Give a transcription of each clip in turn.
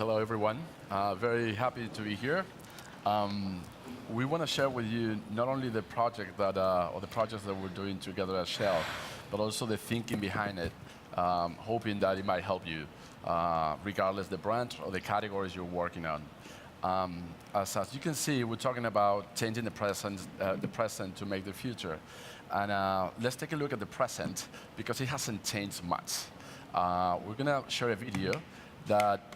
Hello, everyone. Very happy to be here. We want to share with you not only the project that, or the projects that we're doing together at Shell, but also the thinking behind it, hoping that it might help you, regardless the brand or the categories you're working on. As you can see, we're talking about changing the present to make the future. And let's take a look at the present, because it hasn't changed much. We're going to share a video that,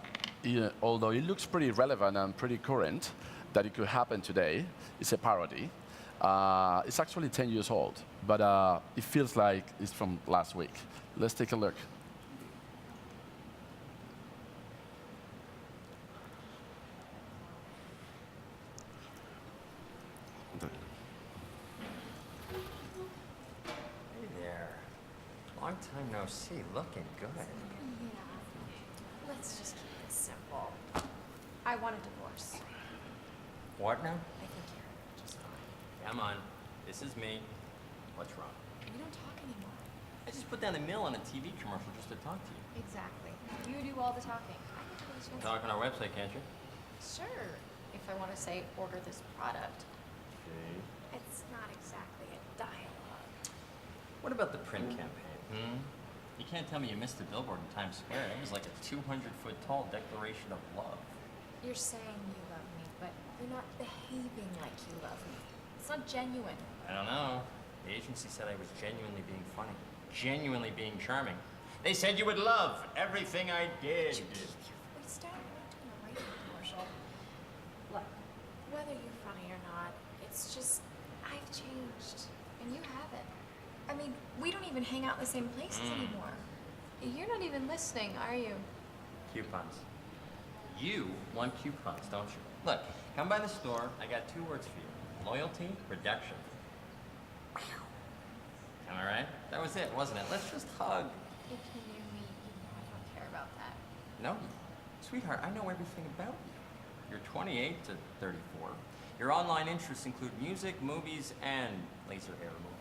although it looks pretty relevant and pretty current, that it could happen today. It's a parody. It's actually 10 years old, but it feels like it's from last week. Let's take a look. Hey there. Long time no see. Looking good. Yeah. Let's just keep this simple. I want a divorce. What now? I think you're just fine. Come on. This is me. What's wrong? You don't talk anymore. I just put down the mill on a TV commercial just to talk to you. Exactly. You do all the talking. I get to really Talk on our website, can't you? Sure. If I want to say order this product. Okay. It's not exactly a dialogue. What about the print campaign? You can't tell me you missed the billboard in Times Square. It was like a 200-foot tall declaration of love. You're saying you love me, but you're not behaving like you love me. It's not genuine. I don't know. The agency said I was genuinely being funny. Genuinely being charming. They said you would love everything I did. Keep your voice down. We're not doing a radio commercial. Look, whether you're funny or not, it's just I've changed, and you haven't. I mean, we don't even hang out in the same places anymore. You're not even listening, are you? Coupons. You want coupons, don't you? Look, come by the store. I got 2 words for you. Loyalty, reduction. Am I right? That was it, wasn't it? Let's just hug. If you knew me, you'd know I don't care about that. No, sweetheart, I know everything about you. You're 28 to 34. Your online interests include music, movies, and laser hair removal.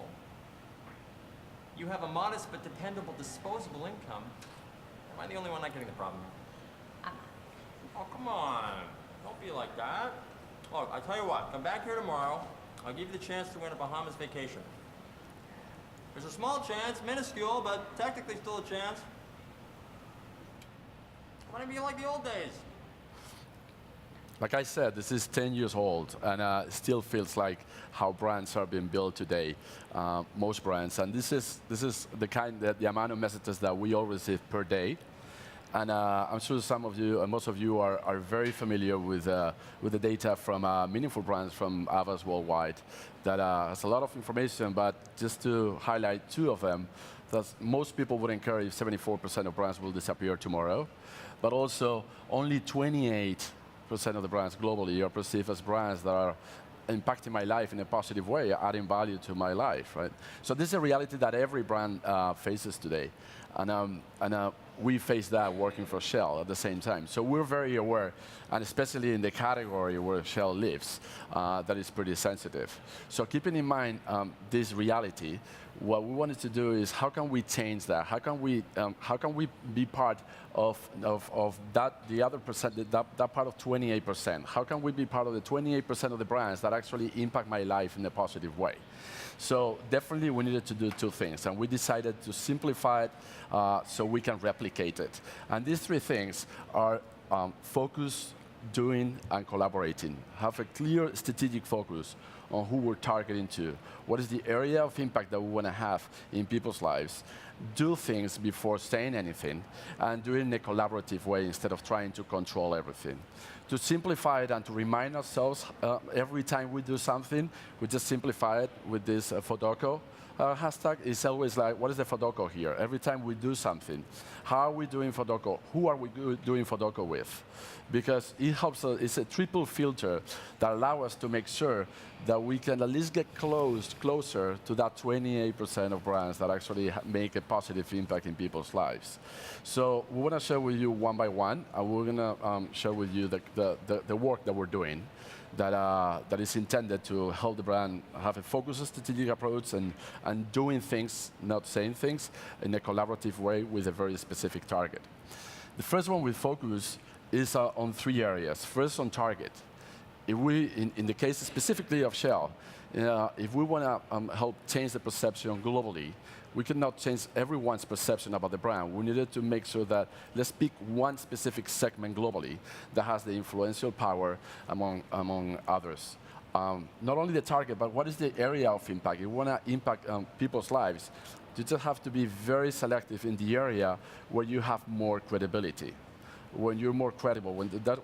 You have a modest but dependable disposable income. Am I the only one not getting the problem here? Oh, come on. Don't be like that. Look, I'll tell you what. Come back here tomorrow. I'll give you the chance to win a Bahamas vacation. There's a small chance, minuscule, but technically still a chance. Why don't you like the old days? Like I said, this is 10 years old, and it still feels like how brands are being built today, most brands. And this is the amount of messages that we all receive per day. And I'm sure some of you, most of you are very familiar with the data from meaningful brands from Avas Worldwide that has a lot of information, but just to highlight 2 of them, that most people wouldn't care if 74% of brands will disappear tomorrow, but also only 28% of the brands globally are perceived as brands that are impacting my life in a positive way, adding value to my life, right? So this is a reality that every brand faces today. And we face that working for Shell at the same time. So we're very aware, and especially in the category where Shell lives, that is pretty sensitive. So keeping in mind this reality, what we wanted to do is how can we change that? How can we be part of that, the other percent, that part of 28%? How can we be part of the 28% of the brands that actually impact my life in a positive way? So definitely we needed to do 2 things, and we decided to simplify it so we can replicate it. And these 3 things are focus, doing, and collaborating. Have a clear strategic focus on who we're targeting to. What is the area of impact that we want to have in people's lives? Do things before saying anything, and do it in a collaborative way instead of trying to control everything. To simplify it and to remind ourselves every time we do something, we just simplify it with this Fodoco hashtag. It's always like, what is the Fodoco here? Every time we do something, how are we doing Fodoco? Who are we doing Fodoco with? Because it helps us, it's a triple filter that allows us to make sure that we can at least get closer to that 28% of brands that actually make a positive impact in people's lives. So we want to share with you one by one, and we're going to share with you the work that we're doing that is intended to help the brand have a focused strategic approach and doing things, not saying things, in a collaborative way with a very specific target. The first one with focus is on three areas. First, on target. If we, in the case specifically of Shell, if we want to help change the perception globally, we cannot change everyone's perception about the brand. We needed to make sure that let's pick one specific segment globally that has the influential power among others. Not only the target, but what is the area of impact? If you want to impact people's lives, you just have to be very selective in the area where you have more credibility, when you're more credible,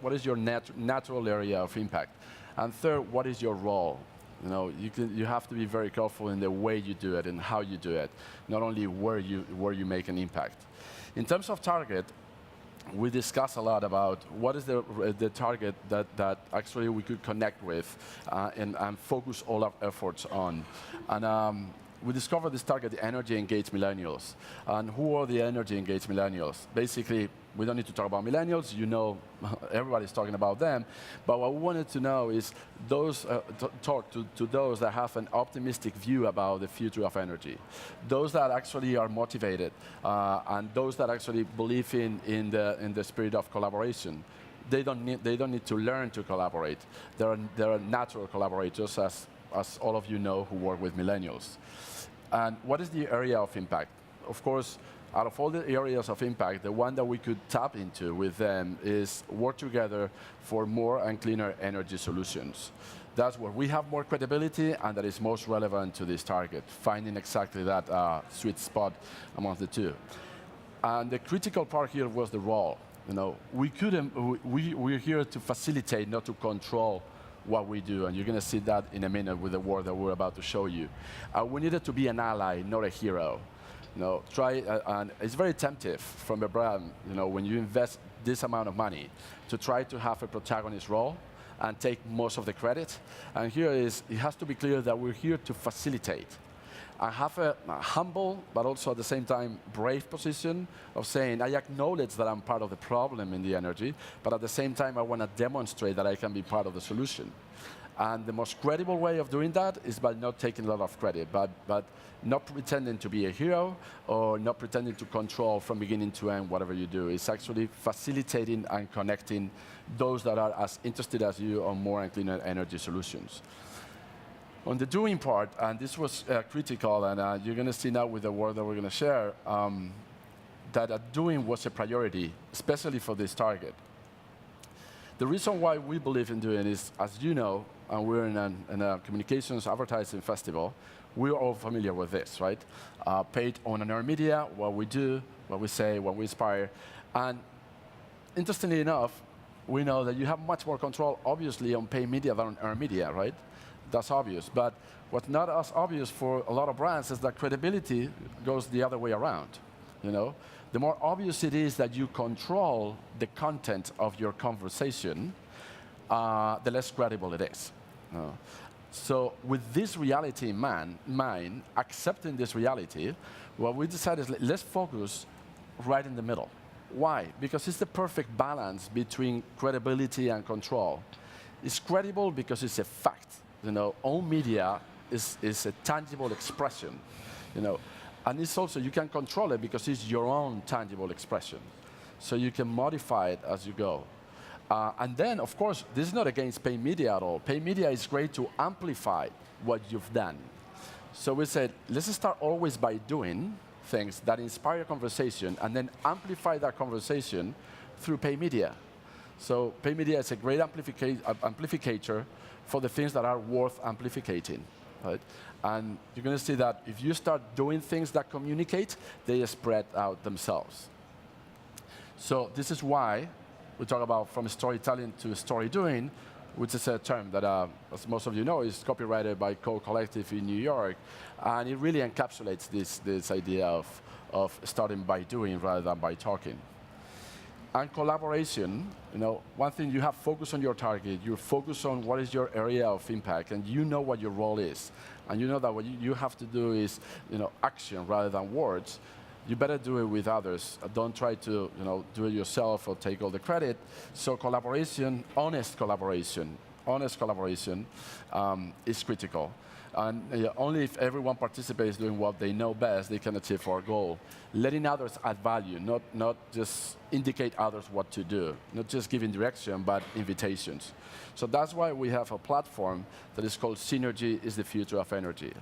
what is your natural area of impact? And third, what is your role? You have to be very careful in the way you do it and how you do it, not only where you make an impact. In terms of target, we discuss a lot about what is the target that actually we could connect with and focus all our efforts on. And we discovered this target, the energy engaged millennials. And who are the energy engaged millennials? Basically, we don't need to talk about millennials. You know, everybody's talking about them. But what we wanted to know is talk to those that have an optimistic view about the future of energy, those that actually are motivated, and those that actually believe in the spirit of collaboration. They don't need to learn to collaborate. They're natural collaborators, as all of you know who work with millennials. And what is the area of impact? Of course, out of all the areas of impact, the one that we could tap into with them is work together for more and cleaner energy solutions. That's where we have more credibility and that is most relevant to this target, finding exactly that sweet spot among the two. And the critical part here was the role. We're here to facilitate, not to control what we do, and you're going to see that in a minute with the work that we're about to show you. We needed to be an ally, not a hero. And it's very tempting from a brand, when you invest this amount of money, to try to have a protagonist role and take most of the credit. And here it has to be clear that we're here to facilitate. I have a humble, but also at the same time brave position of saying I acknowledge that I'm part of the problem in the energy, but at the same time I want to demonstrate that I can be part of the solution. And the most credible way of doing that is by not taking a lot of credit, but not pretending to be a hero or not pretending to control from beginning to end whatever you do. It's actually facilitating and connecting those that are as interested as you on more and cleaner energy solutions. On the doing part, and this was critical, and you're going to see now with the work that we're going to share, that doing was a priority, especially for this target. The reason why we believe in doing is, as you know, and we're in a communications advertising festival, we're all familiar with this, right? Paid on and earned media, what we do, what we say, what we inspire. And interestingly enough, we know that you have much more control, obviously, on paid media than on earned media, right? That's obvious. But what's not as obvious for a lot of brands is that credibility goes the other way around. The more obvious it is that you control the content of your conversation, the less credible it is. So with this reality in mind, accepting this reality, what we decided is let's focus right in the middle. Why? Because it's the perfect balance between credibility and control. It's credible because it's a fact. All media is a tangible expression. And it's also, you can control it because it's your own tangible expression. So you can modify it as you go. And then, of course, this is not against paid media at all. Paid media is great to amplify what you've done. So we said, let's start always by doing things that inspire conversation and then amplify that conversation through paid media. So paid media is a great amplificator for the things that are worth amplifying. Right? And you're going to see that if you start doing things that communicate, they spread out themselves. So this is why we talk about from storytelling to story doing, which is a term that, as most of you know, is copyrighted by Code Collective in New York. And it really encapsulates this idea of starting by doing rather than by talking. And collaboration, one thing, you have focus on your target, you focus on what is your area of impact, and you know what your role is. And you know that what you have to do is action rather than words. You better do it with others. Don't try to do it yourself or take all the credit. So collaboration, honest collaboration is critical. And only if everyone participates doing what they know best, they can achieve our goal. Letting others add value, not just indicate others what to do, not just giving direction, but invitations. So that's why we have a platform that is called Synergy is the Future of Energy.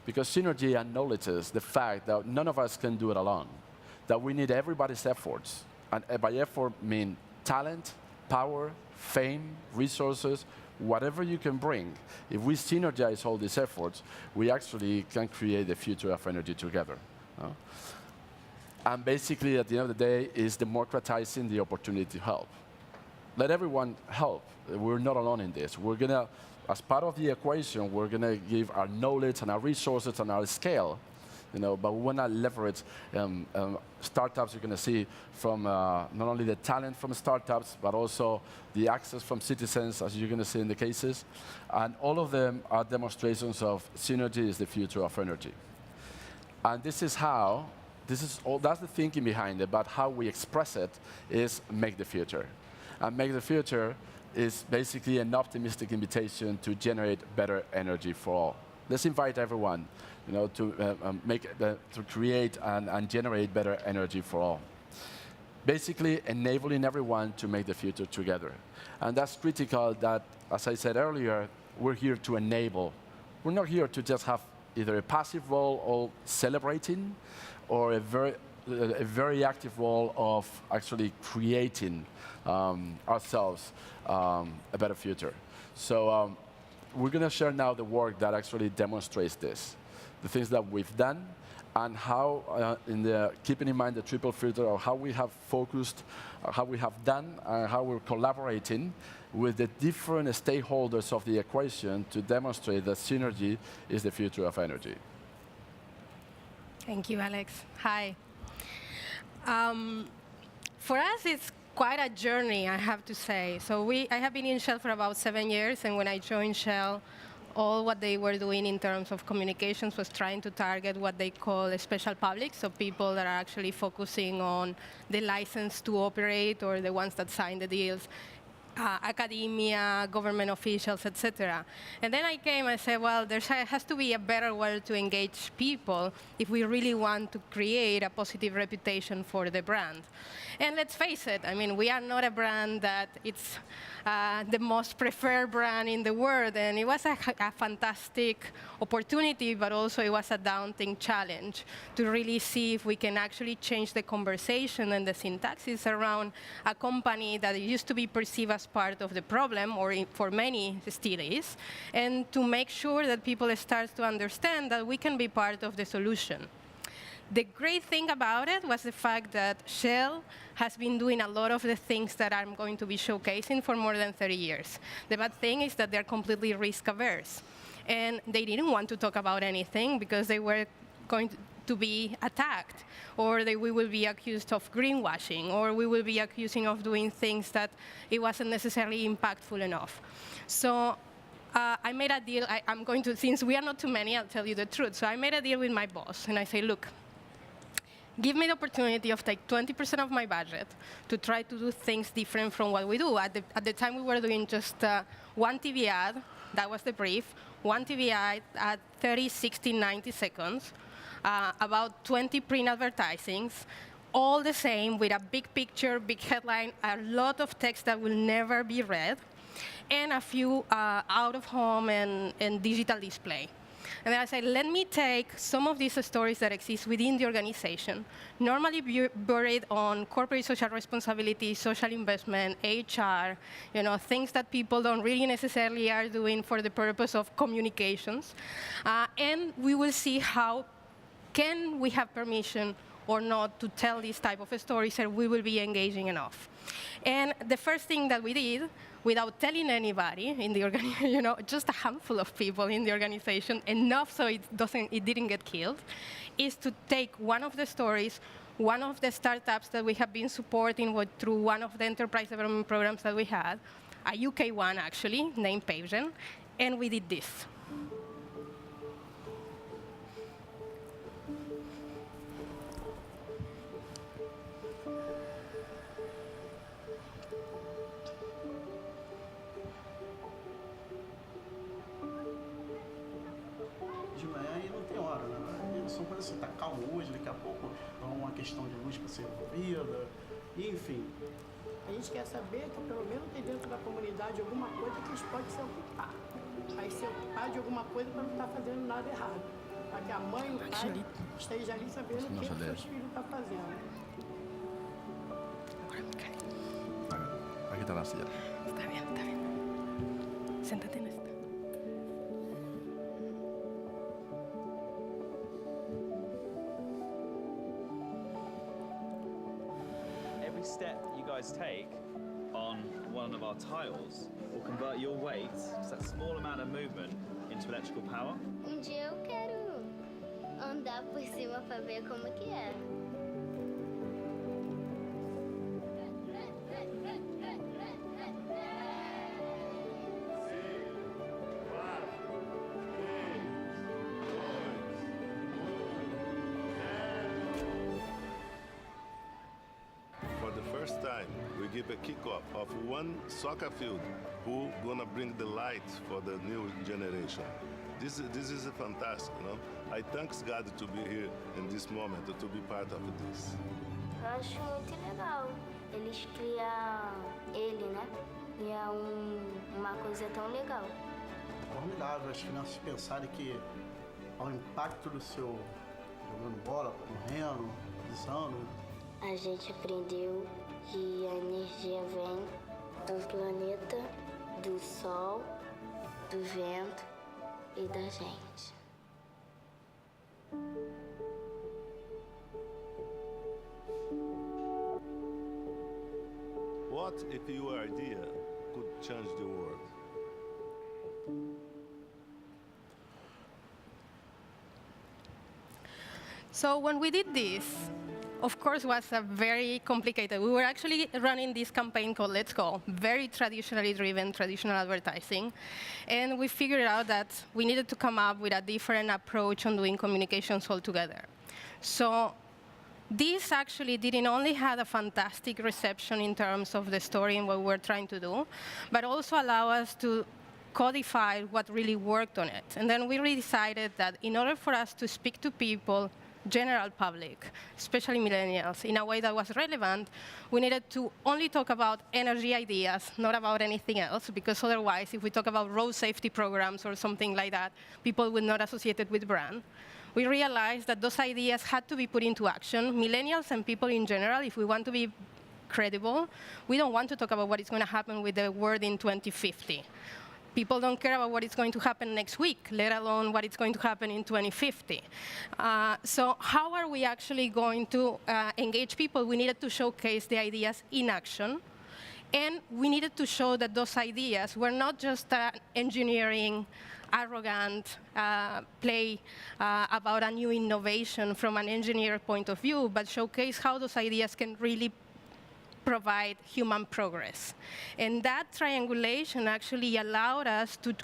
Because synergy acknowledges the fact that none of us can do it alone, that we need everybody's efforts. And by effort, I mean talent, power, fame, resources, whatever you can bring. If we synergize all these efforts, we actually can create the future of energy together. And basically, at the end of the day, is democratizing the opportunity to help. Let everyone help. We're not alone in this. We're going to, as part of the equation, we're going to give our knowledge and our resources and our scale. But we want to leverage startups. You're going to see from not only the talent from startups, but also the access from citizens, as you're going to see in the cases. And all of them are demonstrations of synergy is the future of energy. And this is how, that's the thinking behind it, but how we express it is make the future. And make the future is basically an optimistic invitation to generate better energy for all. Let's invite everyone to create and generate better energy for all. Basically, enabling everyone to make the future together. And that's critical that, as I said earlier, we're here to enable. We're not here to just have either a passive role of celebrating or a very active role of actually creating ourselves a better future. So we're going to share now the work that actually demonstrates this. The things that we've done, and how, keeping in mind the triple filter of how we have focused, how we have done, and how we're collaborating with the different stakeholders of the equation to demonstrate that synergy is the future of energy. Thank you, Alex. Hi. For us, it's quite a journey, I have to say. So I have been in Shell for about 7 years, and when I joined Shell, all what they were doing in terms of communications was trying to target what they call a special public, so people that are actually focusing on the license to operate or the ones that sign the deals, academia, government officials, etc. And then I came and said, well, there has to be a better way to engage people if we really want to create a positive reputation for the brand. And let's face it, I mean, we are not a brand that it's the most preferred brand in the world. And it was a fantastic opportunity, but also it was a daunting challenge to really see if we can actually change the conversation and the syntaxis around a company that used to be perceived as part of the problem, or for many still is, and to make sure that people start to understand that we can be part of the solution. The great thing about it was the fact that Shell has been doing a lot of the things that I'm going to be showcasing for more than 30 years. The bad thing is that they're completely risk-averse. And they didn't want to talk about anything because they were going to be attacked, or we will be accused of greenwashing, or we will be accusing of doing things that it wasn't necessarily impactful enough. So I made a deal. I'm going to, since we are not too many, I'll tell you the truth. So I made a deal with my boss, and I say, look, give me the opportunity of take 20% of my budget to try to do things different from what we do. At the time, we were doing just one TV ad. That was the brief. One TV ad at 30, 60, 90 seconds, about 20 print advertisings, all the same with a big picture, big headline, a lot of text that will never be read, and a few out-of-home and digital display. And then I said, let me take some of these stories that exist within the organization, normally buried on corporate social responsibility, social investment, HR, things that people don't really necessarily are doing for the purpose of communications. And we will see how can we have permission or not to tell this type of stories, and we will be engaging enough. And the first thing that we did, without telling anybody in the organization, just a handful of people in the organization, enough so it didn't get killed, is to take one of the stories, one of the startups that we have been supporting through one of the enterprise development programs that we had, a UK one actually, named Pavegen, and we did this. são coisas assim, tá calmo hoje, daqui a pouco há uma questão de luz para ser resolvida, e, enfim. A gente quer saber que pelo menos tem dentro da comunidade alguma coisa que eles podem se ocupar. Aí se ocupar de alguma coisa para não estar fazendo nada errado. Para que a mãe e o pai estejam ali sabendo o que o seu filho está fazendo. Aquí está la silla. Está bien, está bien. Siéntate en esta. Every step you guys take on one of our tiles will convert your weight, just that small amount of movement, into electrical power. Dia eu quero andar por cima para ver como que é. For the first time, we give a kickoff of one soccer field who gonna bring the light for the new generation. This is fantastic, you know. I thank God to be here in this moment, to be part of this. Eu acho muito legal eles criar ele, né? E é uma coisa tão legal. Formidável as crianças pensarem que ao impacto do seu jogando bola, correndo, pisando. A gente aprendeu que a energia vem do planeta, do sol, do vento e da gente. What if your idea could change the world? So when we did this, of course, was a very complicated. We were actually running this campaign called Let's Go, very traditionally driven, traditional advertising. And we figured out that we needed to come up with a different approach on doing communications altogether. So this actually didn't only have a fantastic reception in terms of the story and what we're trying to do, but also allow us to codify what really worked on it. And then we really decided that in order for us to speak to people, general public, especially millennials, in a way that was relevant, we needed to only talk about energy ideas, not about anything else, because otherwise, if we talk about road safety programs or something like that, people would not associate it with brand. We realized that those ideas had to be put into action. Millennials and people in general, if we want to be credible, we don't want to talk about what is going to happen with the world in 2050. People don't care about what is going to happen next week, let alone what is going to happen in 2050. So how are we actually going to engage people? We needed to showcase the ideas in action. And we needed to show that those ideas were not just engineering, arrogant play about a new innovation from an engineer point of view, but showcase how those ideas can really provide human progress. And that triangulation actually allowed us to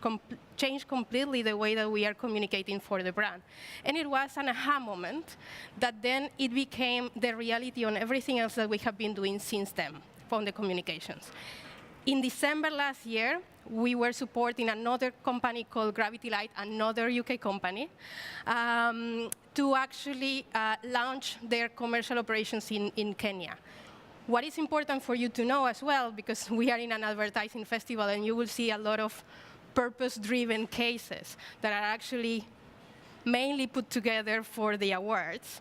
change completely the way that we are communicating for the brand. And it was an aha moment that then it became the reality on everything else that we have been doing since then from the communications. In December last year, we were supporting another company called Gravity Light, another UK company, to actually launch their commercial operations in Kenya. What is important for you to know as well, because we are in an advertising festival and you will see a lot of purpose-driven cases that are actually mainly put together for the awards,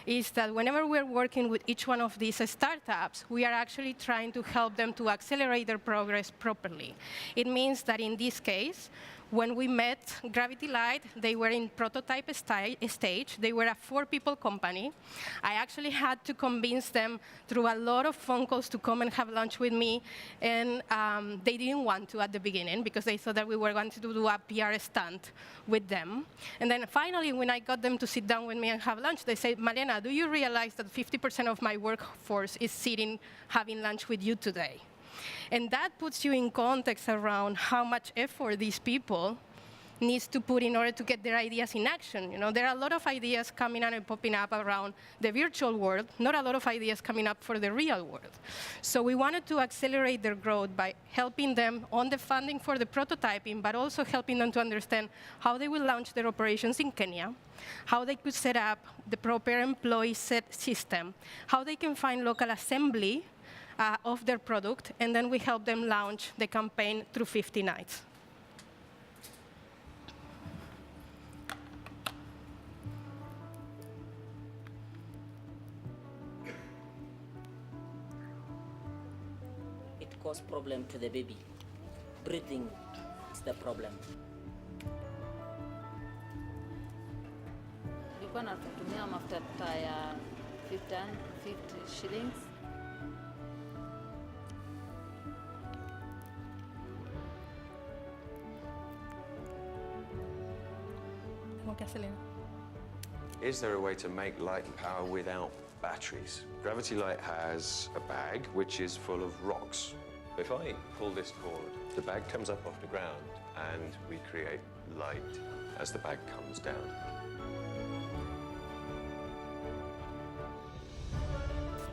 is that whenever we're working with each one of these startups, we are actually trying to help them to accelerate their progress properly. It means that in this case, when we met Gravity Light, they were in prototype stage. They were a 4-people company. I actually had to convince them through a lot of phone calls to come and have lunch with me. And they didn't want to at the beginning because they thought that we were going to do a PR stunt with them. And then finally, when I got them to sit down with me and have lunch, they said, Malena, do you realize that 50% of my workforce is sitting having lunch with you today? And that puts you in context around how much effort these people needs to put in order to get their ideas in action. You know, there are a lot of ideas coming out and popping up around the virtual world, not a lot of ideas coming up for the real world. So we wanted to accelerate their growth by helping them on the funding for the prototyping, but also helping them to understand how they will launch their operations in Kenya, how they could set up the proper employee system, how they can find local assembly of their product, and then we help them launch the campaign through 50 nights. It causes problem to the baby. Breathing is the problem. Nilikuwa natumia mafuta ya 50 shillings. Is there a way to make light and power without batteries? Gravity Light has a bag which is full of rocks. If I pull this cord, the bag comes up off the ground and we create light as the bag comes down.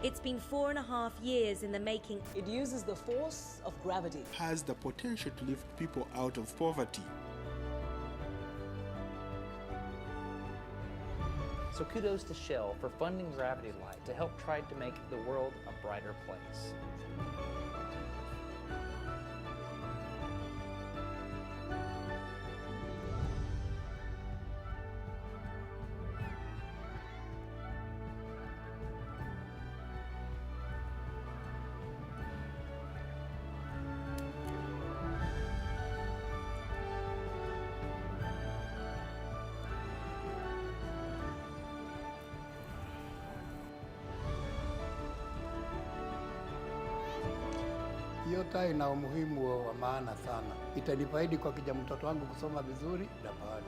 It's been 4.5 years in the making. It uses the force of gravity. Has the potential to lift people out of poverty. So kudos to Shell for funding Gravity Light to help try to make the world a brighter place. Hiyo taa ina umuhimu wa maana sana. Itanifaidi kwa kija mtoto wangu kusoma vizuri na pahali.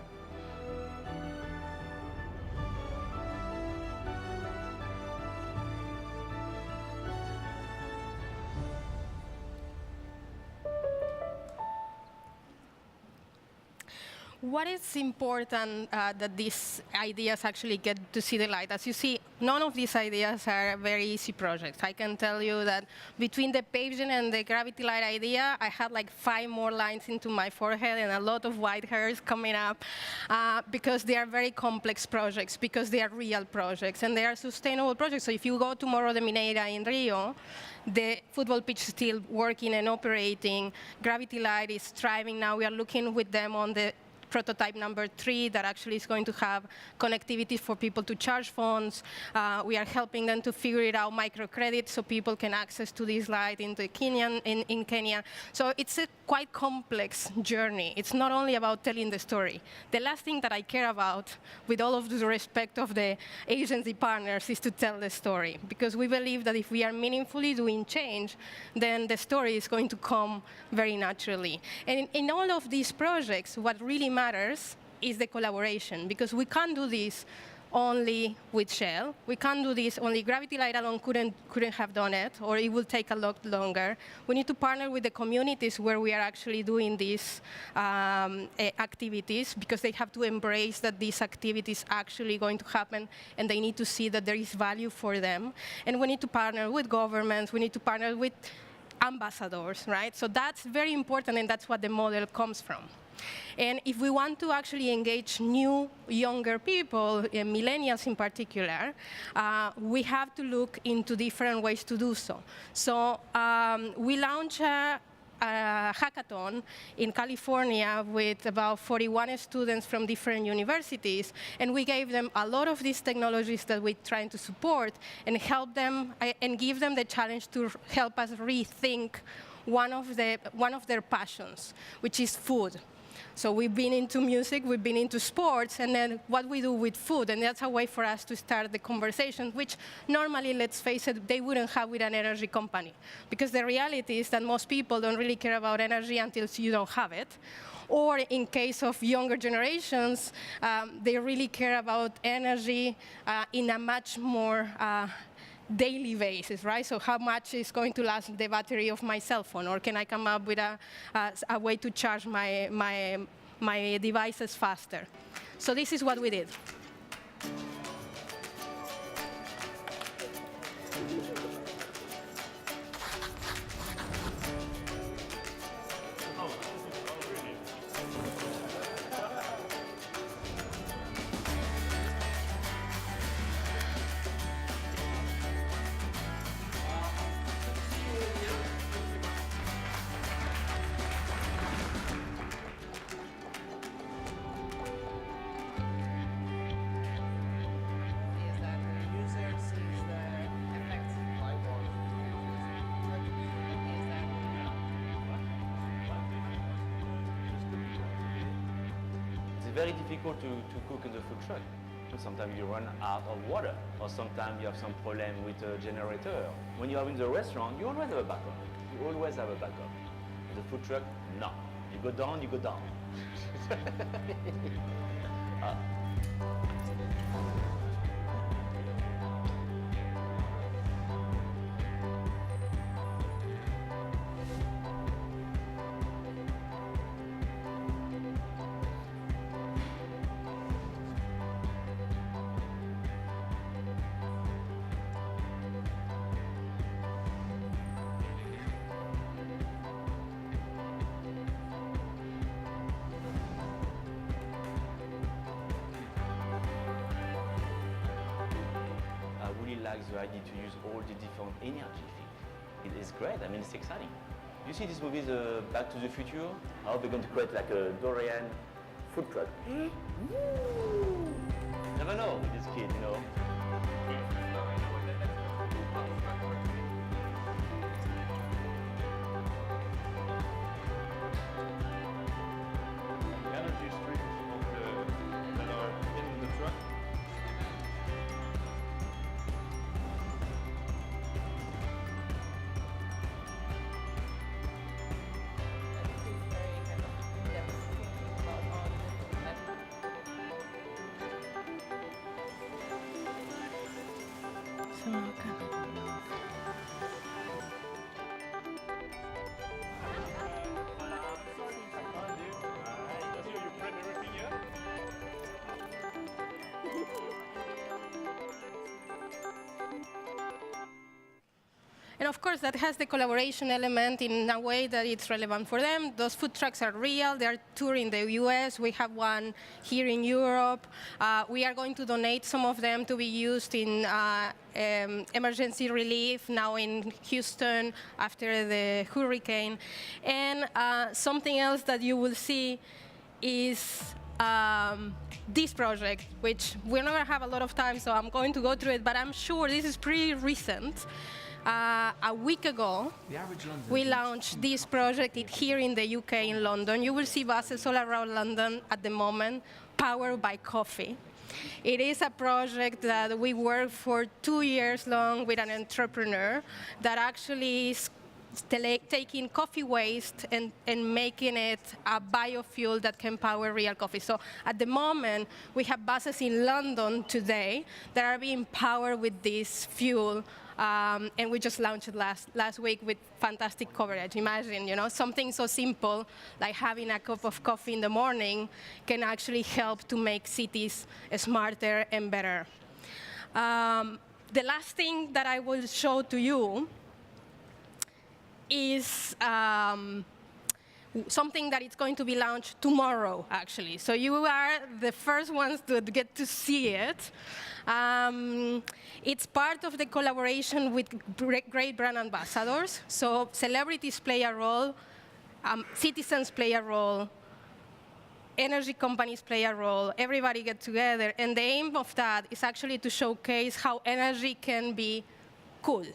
What is important that these ideas actually get to see the light? As you see, none of these ideas are very easy projects. I can tell you that between the paging and the Gravity Light idea, I had like 5 more lines into my forehead and a lot of white hairs coming up because they are very complex projects, because they are real projects, and they are sustainable projects. So if you go tomorrow to Mineira in Rio, the football pitch is still working and operating. Gravity Light is thriving now. We are looking with them on the prototype number 3 that actually is going to have connectivity for people to charge phones. We are helping them to figure it out microcredit so people can access to this light in Kenya. So it's a quite complex journey. It's not only about telling the story. The last thing that I care about, with all of the respect of the agency partners, is to tell the story. Because we believe that if we are meaningfully doing change, then the story is going to come very naturally. And in all of these projects, what really matters is the collaboration, because we can't do this only with Shell. We can't do this only. Gravity Light alone couldn't have done it, or it will take a lot longer. We need to partner with the communities where we are actually doing these activities, because they have to embrace that these activities actually going to happen, and they need to see that there is value for them. And we need to partner with governments. We need to partner with ambassadors, right? So that's very important, and that's what the model comes from. And if we want to actually engage new, younger people, millennials in particular, we have to look into different ways to do so. So we launched a hackathon in California with about 41 students from different universities, and we gave them a lot of these technologies that we're trying to support and help them and give them the challenge to help us rethink one of their passions, which is food. So we've been into music, we've been into sports, and then what we do with food. And that's a way for us to start the conversation, which normally, let's face it, they wouldn't have with an energy company. Because the reality is that most people don't really care about energy until you don't have it. Or in case of younger generations, they really care about energy in a much more daily basis, right? So how much is going to last the battery of my cell phone? Or can I come up with a way to charge my my devices faster. So this is what we did. It's very difficult to cook in the food truck. Sometimes you run out of water, or sometimes you have some problem with a generator. When you are in the restaurant, you always have a backup. You always have a backup. In the food truck, no. You go down, you go down. I really like the idea to use all the different energy things. It is great. I mean, it's exciting. You see this movie, the Back to the Future? How they're going to create like a DeLorean food truck. Never know with this kid, you know. The energy streams that are in the truck. And of course, that has the collaboration element in a way that it's relevant for them. Those food trucks are real. They're touring the US. We have one here in Europe. We are going to donate some of them to be used in emergency relief now in Houston after the hurricane. And something else that you will see is this project, which we're not going to have a lot of time, so I'm going to go through it, but I'm sure this is pretty recent. A week ago, we launched this project here in the UK, in London. You will see buses all around London at the moment, powered by coffee. It is a project that we worked for 2 years long with an entrepreneur that actually is taking coffee waste and making it a biofuel that can power real coffee. So at the moment, we have buses in London today that are being powered with this fuel. And we just launched it last week with fantastic coverage. Imagine, you know, something so simple like having a cup of coffee in the morning can actually help to make cities smarter and better. The last thing that I will show to you is something that is going to be launched tomorrow, actually. So you are the first ones to get to see it. It's part of the collaboration with great brand ambassadors. So celebrities play a role, citizens play a role, energy companies play a role, everybody get together. And the aim of that is actually to showcase how energy can be cool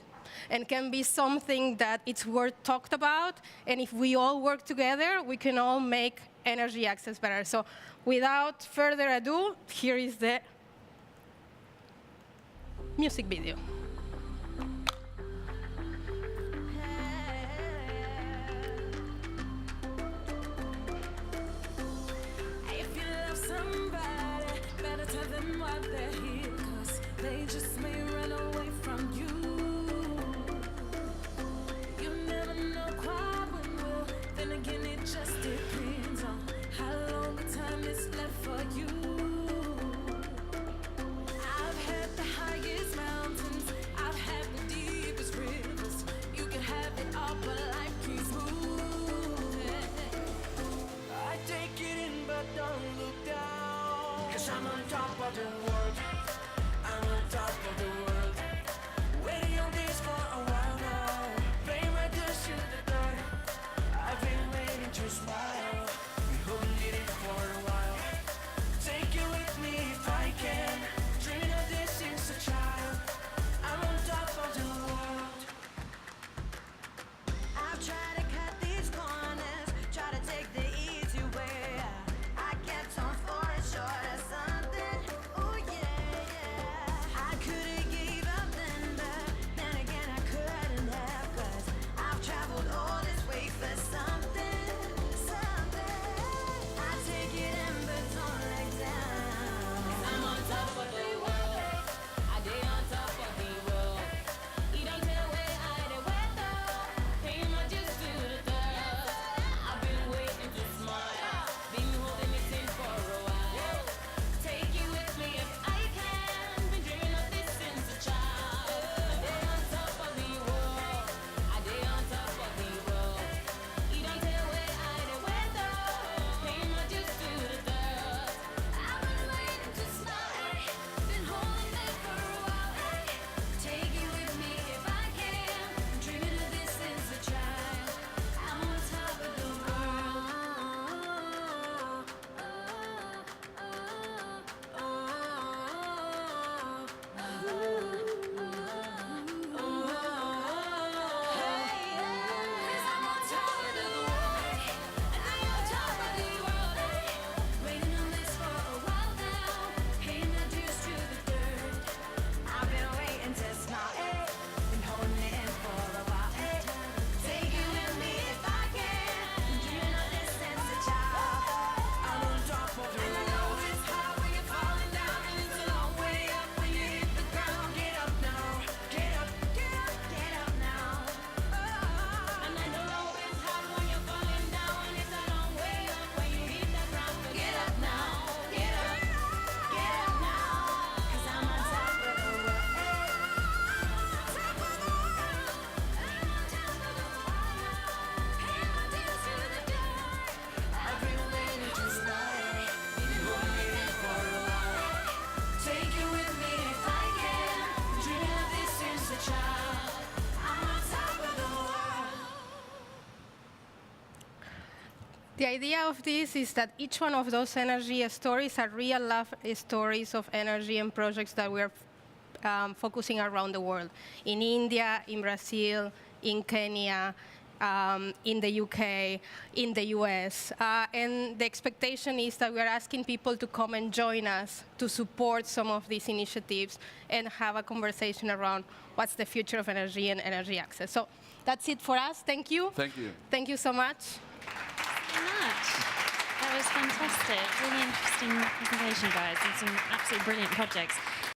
and can be something that it's worth talked about. And if we all work together, we can all make energy access better. So without further ado, here is the music video. If you love somebody, better tell them why they're here, 'cause they just may run away from you. You never know quite when will, then again it just depends on how long The idea of this is that each one of those energy stories are real life stories of energy and projects that we're focusing around the world. In India, in Brazil, in Kenya, in the UK, in the US. And the expectation is that we're asking people to come and join us to support some of these initiatives and have a conversation around what's the future of energy and energy access. So that's it for us. Thank you. Thank you. Thank you so much. So much. That was fantastic. Really interesting presentation, guys, and some absolutely brilliant projects.